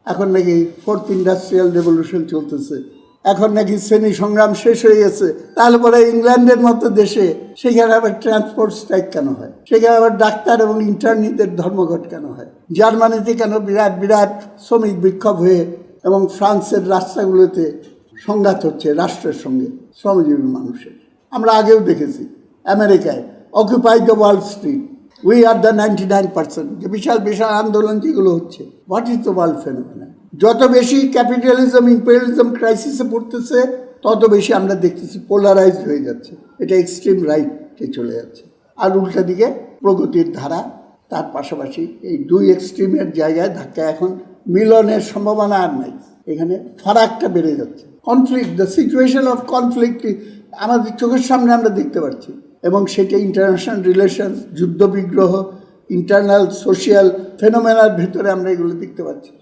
এখন নাকি fourth industrial revolution চলতেছে, এখন নাকি শ্রেণী সংগ্রাম শেষ হয়ে গেছে। তাহলে পরে ইংল্যান্ডের মতো দেশে সেখানে আবার ট্রান্সপোর্ট স্ট্রাইক কেন হয়? সেখানে আবার ডাক্তার এবং ইন্টার্নিদের ধর্মঘট কেন হয়? জার্মানিতে কেন বিরাট বিরাট শ্রমিক বিক্ষোভ হয়ে এবং ফ্রান্সের রাস্তাগুলোতে সংঘাত হচ্ছে রাষ্ট্রের সঙ্গে শ্রমজীবী মানুষের? আমরা আগেও দেখেছি আমেরিকায় occupy the Wall Street, we are the 99%, যে বিশাল বিশাল আন্দোলন যেগুলো হচ্ছে। What is the world phenomena? যত বেশি ক্যাপিটালিজম ইম্পেরিয়ালিজম ক্রাইসিসে পড়তেছে তত বেশি আমরা দেখতেছি পোলারাইজড হয়ে যাচ্ছে, এটা এক্সট্রিম রাইটে চলে যাচ্ছে। আর উল্টা দিকে প্রগতির ধারা, তার পাশাপাশি এই দুই এক্সট্রিমের জায়গায় ধাক্কা এখন মিলনের সম্ভাবনা আর নাই, এখানে ফারাকটা বেড়ে যাচ্ছে। Conflict, the situation of conflict আমাদের চোখের সামনে আমরা দেখতে পাচ্ছি, এবং সেটা ইন্টারন্যাশনাল রিলেশনস, যুদ্ধ বিগ্রহ, ইন্টারনাল সোশিয়াল ফেনোমেনার ভেতরে আমরা এগুলো দেখতে পাচ্ছি।